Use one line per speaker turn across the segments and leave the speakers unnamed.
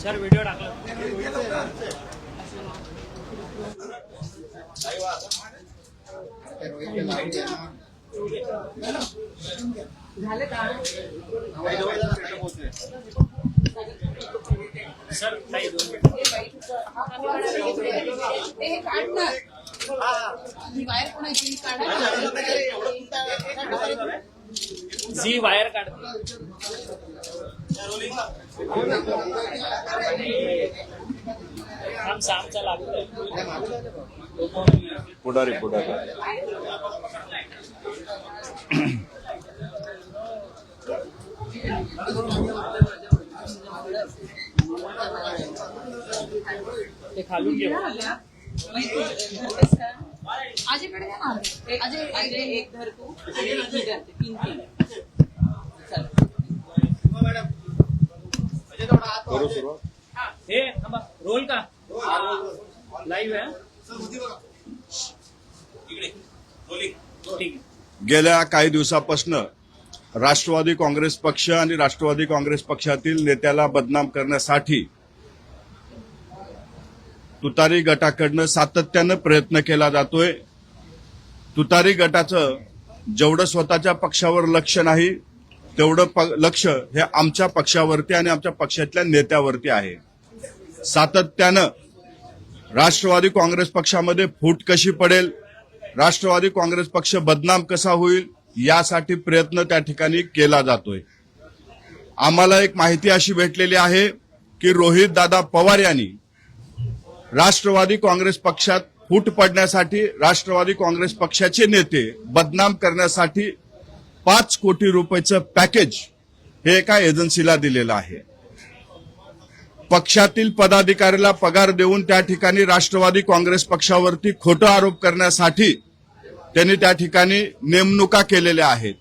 Sir video टाकला
झाले का
सर काही दोन
हे काढणार ही वायर कोणाची काढा
जी वायर काढते आमचा लागतोय
पुढारी
ते खालून घेऊ
आजीकडे या ना आजी एक धर तू आणि एक धर तीन
करू सुरुवात.
हे रोल का लाईव्ह आहे ठीक आहे.
गेल्या काही दिवसापासून राष्ट्रवादी काँग्रेस पक्ष आणि राष्ट्रवादी काँग्रेस पक्षातील नेत्याला बदनाम करण्यासाठी तुतारी गटाकडनं सातत्यानं प्रयत्न केला जातोय. तुतारी गटाचं जेवढं स्वतःच्या पक्षावर लक्ष नाही तेवढं लक्ष हे आमच्या पक्षावरती आणि आमच्या पक्षातल्या नेत्यावरती आहे. सातत्यानं राष्ट्रवादी काँग्रेस पक्षामध्ये फूट कशी पडेल, राष्ट्रवादी काँग्रेस पक्ष बदनाम कसा होईल यासाठी प्रयत्न त्या ठिकाणी केला जातोय. आम्हाला एक माहिती अशी भेटलेली आहे की रोहित दादा पवार यांनी राष्ट्रवादी काँग्रेस पक्षात फूट पडण्यासाठी राष्ट्रवादी काँग्रेस पक्षाचे नेते बदनाम करण्यासाठी 5 कोटी रुपयाचं पॅकेज हे एका एजन्सीला दिलेलं आहे. पक्षातील पदाधिकाऱ्याला पगार देऊन त्या ठिकाणी राष्ट्रवादी काँग्रेस पक्षावरती खोटा आरोप करण्यासाठी त्यांनी त्या ठिकाणी नेमणुका केलेल्या आहेत.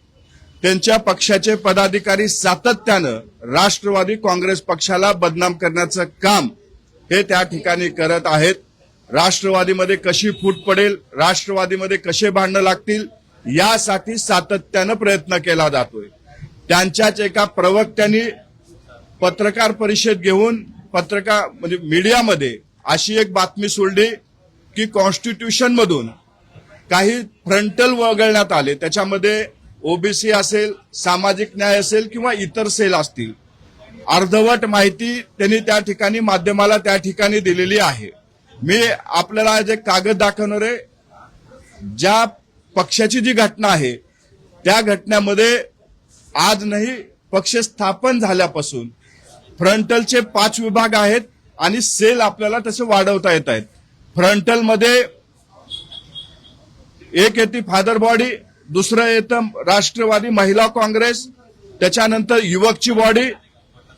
त्यांच्या पक्षाचे पदाधिकारी सातत्यानं राष्ट्रवादी काँग्रेस पक्षाला बदनाम करण्याचं काम हे त्या ठिकाणी करत आहेत. राष्ट्रवादीमध्ये कशी फूट पडेल, राष्ट्रवादीमध्ये कसे भांडणं लागतील यासाठी सातत्यानं प्रयत्न केला जातोय. त्यांच्याच एका प्रवक्त्यांनी पत्रकार परिषद घेऊन म्हणजे मीडियामध्ये अशी एक बातमी सोडली की कॉन्स्टिट्यूशन मधून काही फ्रंटल वगळण्यात आले. त्याच्यामध्ये ओबीसी असेल, सामाजिक न्याय असेल किंवा इतर सेल असतील. अर्धवट माहिती त्यांनी त्या ठिकाणी माध्यमाला त्या ठिकाणी दिलेली आहे. मी आपल्याला आज एक कागद दाखवणार आहे. ज्या पक्षाची जी घटना आहे त्या घटनेमध्ये आज नाही पक्ष स्थापन झाल्यापासून फ्रंटलचे 5 विभाग आहेत आणि सेल आपल्याला तसे वाढवता येत आहेत. फ्रंटलमध्ये एक येते फादर बॉडी, दुसरं येतं राष्ट्रवादी महिला काँग्रेस, त्याच्यानंतर युवकची बॉडी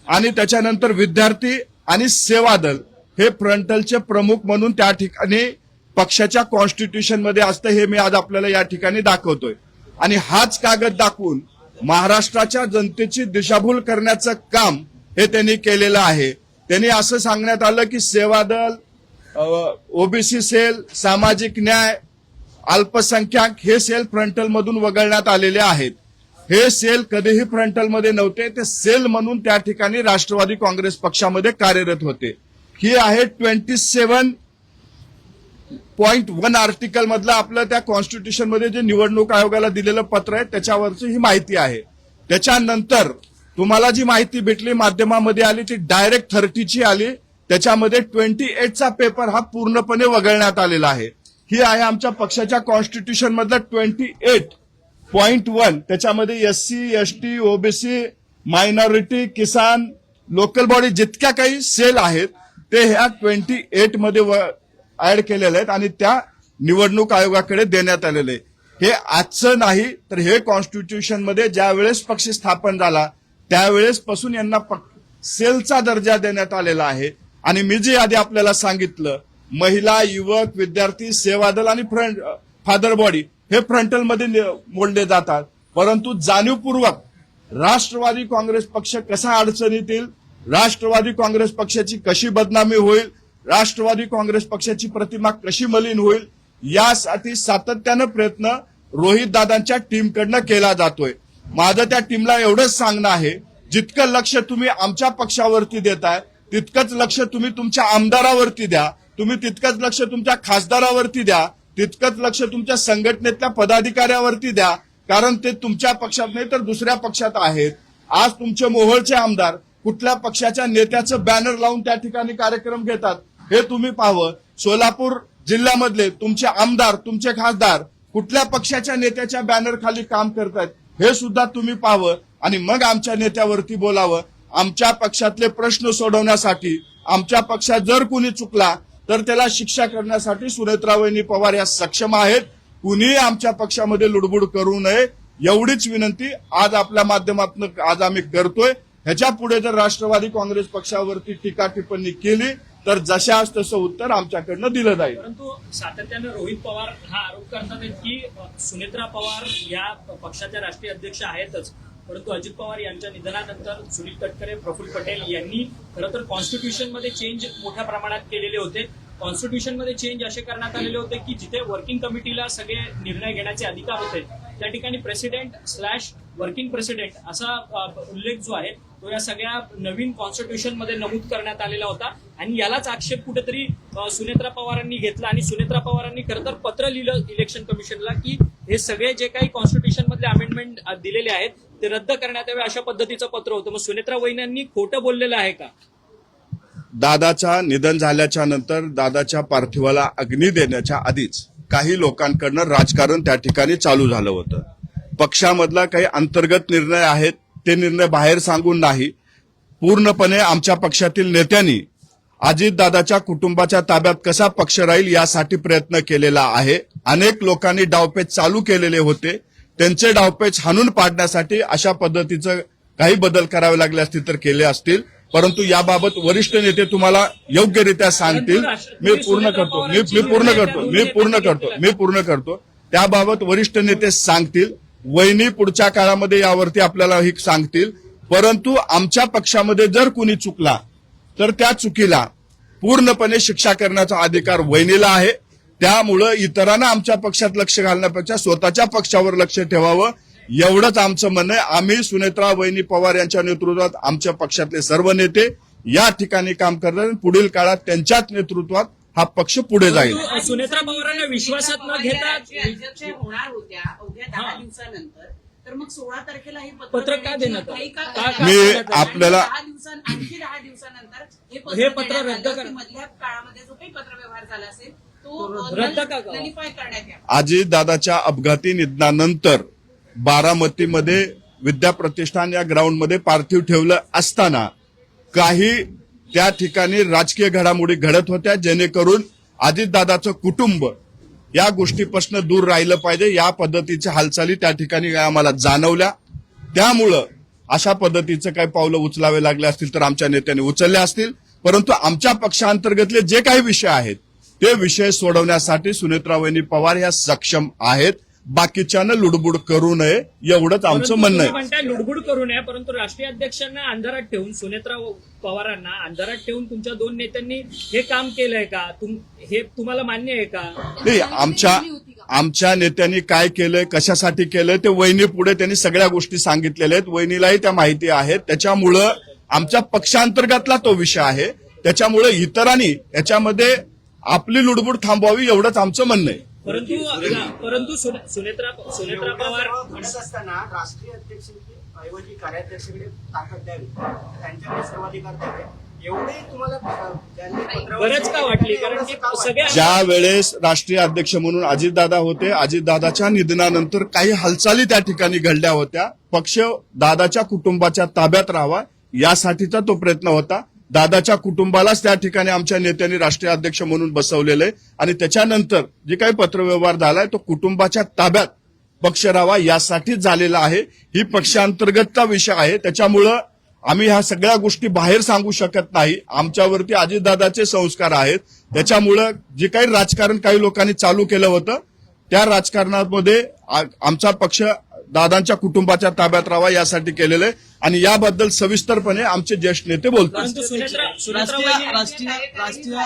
आणि त्याच्यानंतर विद्यार्थी आणि सेवा दल हे फ्रंटलचे प्रमुख म्हणून त्या ठिकाणी पक्षाच्या कॉन्स्टिट्यूशन मध्ये असतं. हे मी आज आपल्याला या ठिकाणी दाखवतोय. आणि हाच कागद दाखवून महाराष्ट्राच्या जनतेची दिशाभूल करण्याचं काम हे त्यांनी केलेलं आहे. त्यांनी असं सांगण्यात आलं की सेवा दल, ओबीसी सेल, सामाजिक न्याय, अल्पसंख्याक हे सेल फ्रंटल मधून वगळण्यात आलेले आहेत. हे सेल कधीही फ्रंटलमध्ये नव्हते. ते सेल म्हणून त्या ठिकाणी राष्ट्रवादी काँग्रेस पक्षामध्ये कार्यरत होते. ही आहे 27.1 आर्टिकल मधलं आपलं त्या कॉन्स्टिट्यूशन मध्ये जे निवडणूक आयोगाला दिलेलं पत्र आहे त्याच्यावरची ही माहिती आहे. त्याच्यानंतर तुम्हाला जी माहिती भेटली माध्यमामध्ये आली ती डायरेक्ट 30ची आली. त्याच्यामध्ये 28चा पेपर हा पूर्णपणे वगळण्यात आलेला आहे. ही आहे आमच्या पक्षाच्या कॉन्स्टिट्यूशन मधलं 28.1. त्याच्यामध्ये एससी, एसटी, ओबीसी, मायनॉरिटी, किसान, लोकल बॉडी जितक्या काही सेल आहेत ते ह्या 28 मध्ये ऍड केलेले आहेत आणि त्या निवडणूक आयोगाकडे देण्यात आलेले. हे आजचं नाही तर हे कॉन्स्टिट्यूशन मध्ये ज्या वेळेस पक्ष स्थापन झाला त्यावेळेस पासून यांना सेलचा दर्जा देण्यात आलेला आहे. आणि मी जे आधी आपल्याला सांगितलं महिला, युवक, विद्यार्थी, सेवा दल आणि फादर बॉडी हे फ्रंटलमध्ये मोडले जातात. परंतु जाणीवपूर्वक राष्ट्रवादी काँग्रेस पक्ष कसा अडचणीत येईल, राष्ट्रवादी काँग्रेस पक्षाची कशी बदनामी होईल, राष्ट्रवादी काँग्रेस पक्षाची प्रतिमा कशी मलिन होईल यासाठी सातत्यानं प्रयत्न रोहित दादांच्या टीमकडनं केला जातोय. माझं त्या टीमला एवढंच सांगणं आहे, जितकं लक्ष तुम्ही आमच्या पक्षावरती देताय तितकंच लक्ष तुम्ही तुमच्या आमदारावरती द्या, तुम्ही तितकंच लक्ष तुमच्या खासदारावरती द्या, तितकंच लक्ष तुमच्या संघटनेतल्या पदाधिकाऱ्यावरती द्या, कारण ते तुमच्या पक्षात नाही तर दुसऱ्या पक्षात आहेत. आज तुमचे मोहोळचे आमदार कुठल्या पक्षाच्या नेत्याचं बॅनर लावून त्या ठिकाणी कार्यक्रम घेतात हे तुम्ही पाहावं. सोलापूर जिल्ह्यामधले तुमचे आमदार, तुमचे खासदार कुठल्या पक्षाच्या नेत्याच्या बॅनर खाली काम करतायत हे सुद्धा तुम्ही पाहावं आणि मग आमच्या नेत्यावरती बोलावं. आमच्या पक्षातले प्रश्न सोडवण्यासाठी, आमच्या पक्षात जर कुणी चुकला तर त्याला शिक्षा करण्यासाठी सुनेत्रावहिनी पवार या सक्षम आहेत. कुणी आमच्या पक्षामध्ये लुडबुड करू नये एवढीच विनंती आज आपल्या माध्यमातून आज आम्ही करतोय. ह्याच्या पुढे जर राष्ट्रवादी काँग्रेस पक्षावरती टीका टिप्पणी केली तर जशास तसं उत्तर आमच्याकडनं दिलं जाईल.
परंतु सातत्यानं रोहित पवार हा आरोप करतात की सुनेत्रा पवार या पक्षाच्या राष्ट्रीय अध्यक्ष आहेतच, परंतु अजित पवार यांच्या निधनानंतर सुनील तटकरे, प्रफुल्ल पटेल यांनी खरं तर कॉन्स्टिट्यूशन मध्ये चेंज मोठ्या प्रमाणात केलेले होते. कॉन्स्टिट्यूशन मध्ये चेंज असे करण्यात आलेले होते की जिथे वर्किंग कमिटीला सगळे निर्णय घेण्याचे अधिकार होते त्या ठिकाणी प्रेसिडेंट/वर्किंग प्रेसिडेंट असा उल्लेख जो आहे तो या सगळ्या नवीन कॉन्स्टिट्यूशन मध्ये नमूद करण्यात आलेला होता आणि यालाच आक्षेप कुठेतरी सुनेत्रा पवारांनी घेतला आणि सुनेत्रा पवारांनी खरं तर पत्र लिहिलं इलेक्शन कमिशनला की हे सगळे जे काही कॉन्स्टिट्यूशन मधले अमेंडमेंट दिलेले आहेत ते रद्द करण्यात यावे अशा पद्धतीचं पत्र होतं. मग सुनेत्रा वहिन्यांनी खोटं बोललेलं आहे का?
दादाचा निधन झाल्याच्या नंतर दादाच्या पार्थिवाला अग्नी देण्याच्या आधीच काही लोकांकडनं राजकारण त्या ठिकाणी चालू झालं होतं. पक्षामधला काही अंतर्गत निर्णय आहेत ते निर्णय बाहेर सांगून नाही, पूर्णपणे आमच्या पक्षातील नेत्यांनी अजितदादाच्या कुटुंबाच्या ताब्यात कसा पक्ष राहील यासाठी प्रयत्न केलेला आहे. अनेक लोकांनी डावपेच चालू केलेले होते, त्यांचे डावपेच हाणून पाडण्यासाठी अशा पद्धतीचं काही बदल करावे लागले असतील तर केले असतील, परंतु याबाबत वरिष्ठ नेते तुम्हाला योग्यरित्या सांगतील. मी पूर्ण करतो. त्याबाबत वरिष्ठ नेते सांगतील. वहिनी पुढच्या काळामध्ये यावरती आपल्याला ही सांगतील. परंतु आमच्या पक्षामध्ये जर कुणी चुकला तर त्या चुकीला पूर्णपणे शिक्षा करण्याचा अधिकार वहिनीला आहे. त्यामुळं इतरांना आमच्या पक्षात लक्ष घालण्यापेक्षा स्वतःच्या पक्षावर लक्ष ठेवावं एवढंच आमचं म्हणणं आहे. आम्ही सुनेत्रा वहिनी पवार यांच्या नेतृत्वात आमच्या पक्षातले सर्व नेते या ठिकाणी काम करतात. पुढील काळात त्यांच्याच नेतृत्वात हा पक्ष पुढे जाईल.
सुनेत्रा पवारांना विश्वासात न घेता
अध्यक्ष होणार होत्या अवघ्या 10 दिवसानंतर, तर मग 16 तारखेला हे
पत्र का देण्यात आलं?
मी आपल्याला
10 दिवसानंतर
हे पत्र रद्द करा.
मधल्या काळामध्ये जो काही पत्रव्यवहार झाला असेल तो
रद्द का
नलिफाय करण्यात यावा.
अजितदादाच्या अपघाती निधनानंतर बारामतीमध्ये विद्या प्रतिष्ठान या ग्राउंडमध्ये पार्थिव ठेवलं असताना काही त्या ठिकाणी राजकीय घडामोडी घडत होत्या, जेणेकरून अजितदादाचं कुटुंब या गोष्टीपासून दूर राहिलं पाहिजे या पद्धतीच्या हालचाली त्या ठिकाणी आम्हाला जाणवल्या. त्यामुळं अशा पद्धतीचं काही पावलं उचलावे लागले असतील तर आमच्या नेत्यांनी उचलले असतील, परंतु आमच्या पक्षांतर्गतले जे काही विषय आहेत ते विषय सोडवण्यासाठी सुनेत्रावहिनी पवार ह्या सक्षम आहेत. बाकीच्यानं लुडबुड करू नये एवढंच आमचं म्हणणं आहे.
म्हणताय लुडबुड करू नये, परंतु राष्ट्रीय अध्यक्षांना अंधारात ठेवून, सुनेत्रा पवारांना अंधारात ठेवून तुमच्या दोन नेत्यांनी हे काम केलंय का? हे तुम्हाला मान्य आहे का?
नाही, आमच्या नेत्यांनी काय केलंय, कशासाठी केलंय ते वहिनी पुढे त्यांनी सगळ्या गोष्टी सांगितलेल्या आहेत. वहिनीलाही त्या माहिती आहेत. त्याच्यामुळं आमच्या पक्षांतर्गतला तो विषय आहे. त्याच्यामुळे इतरांनी याच्यामध्ये आपली लुडबुड थांबवावी एवढंच आमचं म्हणणं आहे.
परंतु सुनेत्रा पवार
घडत असताना राष्ट्रीय अध्यक्ष ऐवजी कार्याध्यक्षाकडे ताकद द्यावी, त्यांच्याकडे सर्वाधिकार द्यावे, एवढे तुम्हाला
गरज का वाटली? कारण की सगळ्या
ज्या वेळेस राष्ट्रीय अध्यक्ष म्हणून अजितदादा होते, अजितदादाच्या निधनानंतर काही हालचाली त्या ठिकाणी घडल्या होत्या. पक्ष दादाच्या कुटुंबाच्या ताब्यात राहावा यासाठीचा तो प्रयत्न होता. दादाच्या कुटुंबालाच त्या ठिकाणी आमच्या नेत्यांनी राष्ट्रीय अध्यक्ष म्हणून बसवलेलं आहे आणि त्याच्यानंतर जे काही पत्रव्यवहार झालाय तो कुटुंबाच्या ताब्यात पक्ष राहावा यासाठीच झालेला आहे. ही पक्षांतर्गतचा विषय आहे. त्याच्यामुळं आम्ही ह्या सगळ्या गोष्टी बाहेर सांगू शकत नाही. आमच्यावरती अजितदादाचे संस्कार आहेत. त्याच्यामुळं जे काही राजकारण काही लोकांनी चालू केलं होतं त्या राजकारणामध्ये आमचा पक्ष दादांच्या कुटुंबाच्या ताब्यात राहावा यासाठी केलेलं आहे. आणि याबद्दल सविस्तरपणे आमचे ज्येष्ठ नेते बोलतात.
परंतु सुनेत्रा
राष्ट्रीय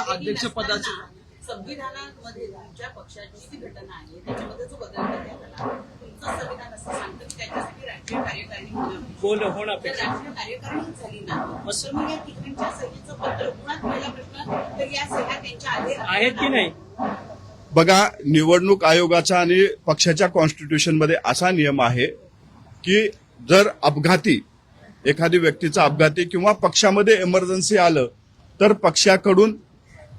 अध्यक्ष पदाचे
संविधानामध्ये तुमच्या पक्षाची जी घटना आहे त्याच्यामध्ये जो बदल करण्यात आला तुमचं संविधान असं सांगतं की त्याच्यासाठी राष्ट्रीय कार्यकारिणी
होणं अपेक्षित.
राष्ट्रीय कार्यकारिणी झाली ना तर मग या ठिकाणच्या सहीचं पत्र मुळात पहिला प्रश्न तर या सह्या त्यांच्या
आहेत की नाही?
बघा, निवडणूक आयोगाचा आणि पक्षाच्या कॉन्स्टिट्यूशन मध्ये असा नियम आहे की जर अपघाती एखादी व्यक्तीचा अपघाती किंवा पक्षामध्ये इमर्जन्सी आलं तर पक्षाकडून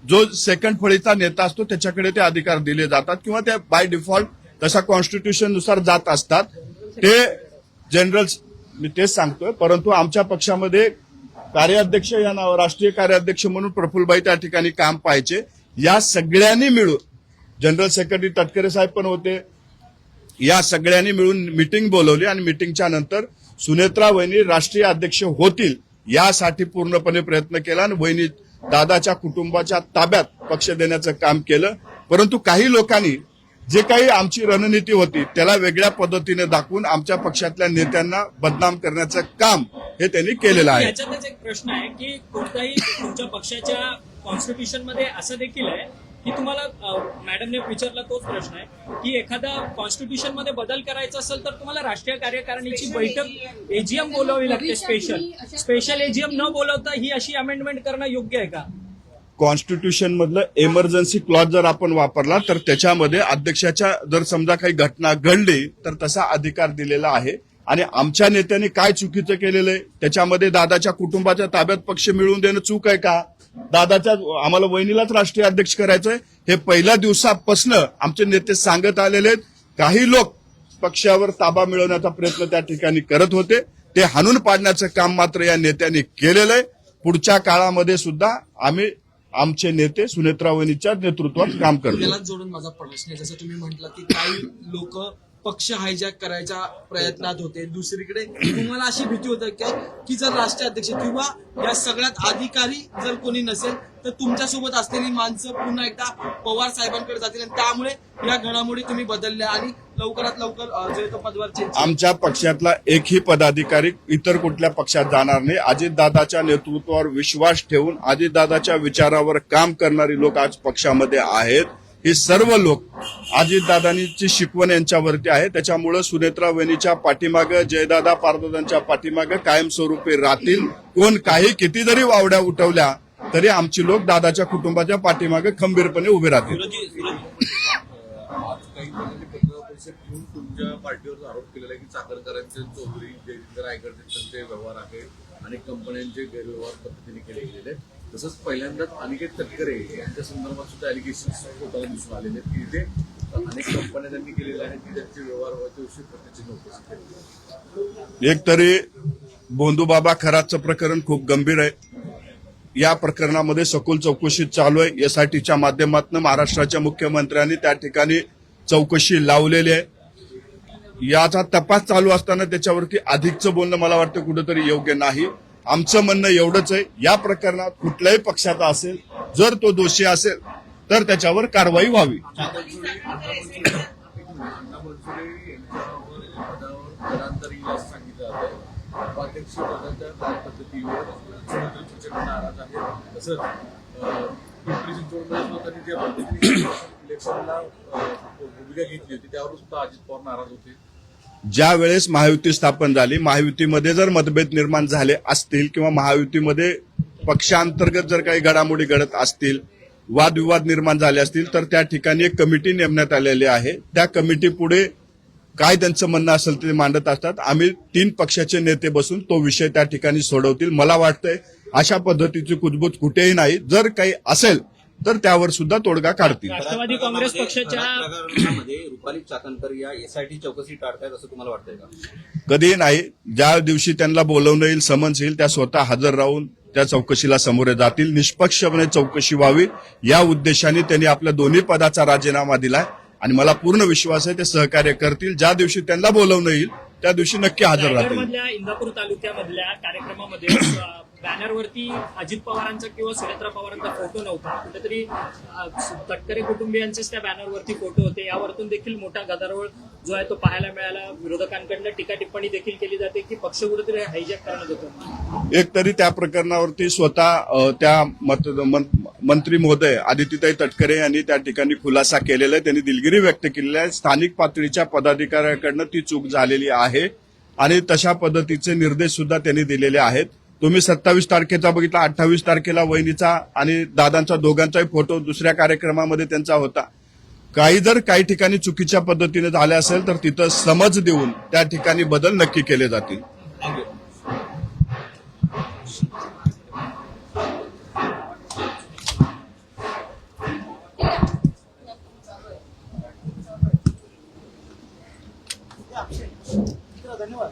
जो सेकंड फळीचा नेता असतो त्याच्याकडे ते अधिकार दिले जातात किंवा ते बाय डिफॉल्ट तसा कॉन्स्टिट्यूशन नुसार जात असतात. ते जनरल मी तेच सांगतोय. परंतु आमच्या पक्षामध्ये कार्याध्यक्ष या नाव राष्ट्रीय कार्याध्यक्ष म्हणून प्रफुल्लभाई त्या ठिकाणी काम पाहायचे. या सगळ्यांनी मिळून जनरल सेक्रेटरी तटकरे साहेब पण होते. या सगळ्यांनी मिळून मिटिंग बोलवली आणि मिटिंगच्या नंतर सुनेत्रा वहिनी राष्ट्रीय अध्यक्ष होतील यासाठी पूर्णपणे प्रयत्न केला आणि वहिनी दादाच्या कुटुंबाच्या ताब्यात पक्ष देण्याचं काम केलं. परंतु काही लोकांनी जे काही आमची रणनीती होती त्याला वेगळ्या पद्धतीने दाखवून आमच्या पक्षातल्या नेत्यांना बदनाम करण्याचं काम हे त्यांनी केलेलं आहे.
याच्यातच एक प्रश्न आहे की कोणताही तुमच्या पक्षाच्या कॉन्स्टिट्यूशन मध्ये असं देखील आहे की तुम्हाला मॅडमने विचारला तोच प्रश्न आहे की एखादा कॉन्स्टिट्यूशन मध्ये बदल करायचा असेल तर तुम्हाला राष्ट्रीय कार्यकारिणीची बैठक एजीएम बोलावी लागते. स्पेशल एजीएम न बोलवता ही अशी अमेंडमेंट करणं योग्य आहे का?
कॉन्स्टिट्यूशन मधलं इमर्जन्सी क्लॉज जर आपण वापरला तर त्याच्यामध्ये अध्यक्षाच्या जर समजा काही घटना घडली तर तसा अधिकार दिलेला आहे. आणि आमच्या नेत्यांनी काय चुकीचं केलेलं आहे त्याच्यामध्ये दादाच्या कुटुंबाच्या ताब्यात पक्ष मिळवून देणं चूक आहे का? दादाच्या आम्हाला वहिनीलाच राष्ट्रीय अध्यक्ष करायचंय हे पहिल्या दिवसापासून आमचे नेते सांगत आलेले आहेत. काही लोक पक्षावर ताबा मिळवण्याचा प्रयत्न त्या ठिकाणी करत होते. ते हाणून पाडण्याचं काम मात्र या नेत्यांनी केलेलं आहे. पुढच्या काळामध्ये सुद्धा आम्ही आमचे नेते सुनेत्रा वहिनीच्या नेतृत्वात काम करतो.
त्याला जोडून माझा प्रश्न आहे, जसं तुम्ही म्हटलं की काही लोक पक्ष हायजॅक करायच्या प्रयत्नात होते. दुसरीकडे तुम्हाला अशी भीती होते की जर राष्ट्रीय अध्यक्ष किंवा या सगळ्यात अधिकारी जर कोणी नसेल तर तुमच्यासोबत असलेली माणसं पुन्हा एकदा पवार साहेबांकडे जातील आणि त्यामुळे या घडामोडी तुम्ही बदलल्या आणि लवकरात लवकर जे तो पदवर चेंज.
आमच्या पक्षातला एकही पदाधिकारी इतर कुठल्या पक्षात जाणार नाही. अजितदादाच्या नेतृत्वावर विश्वास ठेवून अजितदादाच्या विचारावर काम करणारी लोक आज पक्षामध्ये आहेत. हे सर्व लोक अजितदादांची शिकवण यांच्यावरती आहे. त्याच्यामुळे सुनेत्रा वहिनीच्या पाठीमागं जयदादा पारदादांच्या पाठीमागं कायमस्वरूपी राहतील. कोण काही किती जरी वावड्या उठवल्या तरी आमची लोक दादाच्या कुटुंबाच्या पाठीमागे खंबीरपणे उभे राहतील.
आज काही जणांनी पत्रकार परिषद घेऊन तुमच्या पार्टीवर आरोप केलेला आहे की चाकरकरांचे चौधरी जयेंद्र रायगडचे त्यांचे व्यवहार आहेत आणि कंपन्यांचे गैरव्यवहार पद्धतीने केले गेलेले आहेत. तसंच पहिल्यांदाच अनिकेत तटकरे यांच्या संदर्भात सुद्धा अलिगेशन स्वतःला दिसून आलेले आहेत की इथे अनेक कंपन्या त्यांनी केलेल्या आहेत की त्यांचे व्यवहार व्हायचे विषयी प्रत्यक्ष उपस्थित.
एक तरी बोंधूबाबा खराचं प्रकरण खूप गंभीर आहे. या प्रकरणामध्ये सखोल चौकशी चालू आहे. एसआयटीच्या माध्यमातून महाराष्ट्राच्या मुख्यमंत्र्यांनी त्या ठिकाणी चौकशी लावलेली आहे. याचा तपास चालू असताना त्याच्यावरती अधिकचं बोलणं मला वाटतं कुठेतरी योग्य नाही. आमचं म्हणणं एवढंच आहे, या प्रकरणात कुठल्याही पक्षाचा असेल जर तो दोषी असेल तर त्याच्यावर कारवाई व्हावी.
उपाध्यक्ष पदाच्या पद्धतीवर प्रचंड नाराज आहे. तसंच पिंपरी चिंचवडमध्ये ज्या पद्धतीने इलेक्शनला भूमिका घेतली होती त्यावर सुद्धा अजित पवार नाराज होते.
ज्या वेळेस महायुती स्थापन झाली, महायुतीमध्ये जर मतभेद निर्माण झाले असतील किंवा महायुतीमध्ये पक्षांतर्गत जर काही घडामोडी घडत असतील, वादविवाद निर्माण झाले असतील तर त्या ठिकाणी एक कमिटी नेमण्यात आलेली आहे. त्या कमिटी पुढे काय त्यांचं म्हणणं असेल ते मांडत असतात. आम्ही 3 पक्षाचे नेते बसून तो विषय त्या ठिकाणी सोडवतील. मला वाटतंय अशा पद्धतीची कुजबूज कुठेही नाही. जर काही असेल तर त्यावर सुद्धा तोडगा काढतील.
राष्ट्रवादी काँग्रेस पक्षाच्या
प्रकरणामध्ये रुपाली चाकणकर या एसआयटी चौकशी टाळतायत असं तुम्हाला वाटतंय का?
कधीही नाही. ज्या दिवशी त्यांना बोलवणं येईल, समन्स येईल, त्या स्वतः हजर राहून त्या चौकशीला सामोरे जातील. निष्पक्षपणे चौकशी व्हावी या उद्देशाने त्यांनी आपल्या दोन्ही पदाचा राजीनामा दिलाय आणि मला पूर्ण विश्वास आहे ते सहकार्य करतील. ज्या दिवशी त्यांना बोलवणं येईल त्या दिवशी नक्की हजर राहतील.
रायगडमधल्या इंदापूर तालुक्यामधल्या कार्यक्रमामध्ये बॅनरवरती अजित पवारांचा किंवा सुनेत्रा पवारांचा फोटो नव्हता. कुठेतरी तटकरे कुटुंबियांचेच त्या बॅनरवरती फोटो होते. यावरतून देखील मोठा गदारोळ जो आहे तो पाहायला मिळाला. विरोधकांकडनं टीका टिप्पणी देखील केली जाते की पक्ष कुठेतरी हायजॅक करण्यात येतो.
एक तरी त्या प्रकरणावरती स्वतः त्या मंत्री महोदय आदित्यताई तटकरे यांनी त्या ठिकाणी खुलासा केलेला आहे. त्यांनी दिलगिरी व्यक्त केलेली आहे. स्थानिक पातळीच्या पदाधिकाऱ्यांकडनं ती चूक झालेली आहे आणि तशा पद्धतीचे निर्देश सुद्धा त्यांनी दिलेले आहेत. तुम्ही 27 तारखेचा बघितला, 28 तारखेला वहिनीचा आणि दादांचा दोघांचाही फोटो दुसऱ्या कार्यक्रमामध्ये त्यांचा होता. काही ठिकाणी चुकीच्या पद्धतीने झाले असेल तर तिथं समज देऊन त्या ठिकाणी बदल नक्की केले जातील.
धन्यवाद.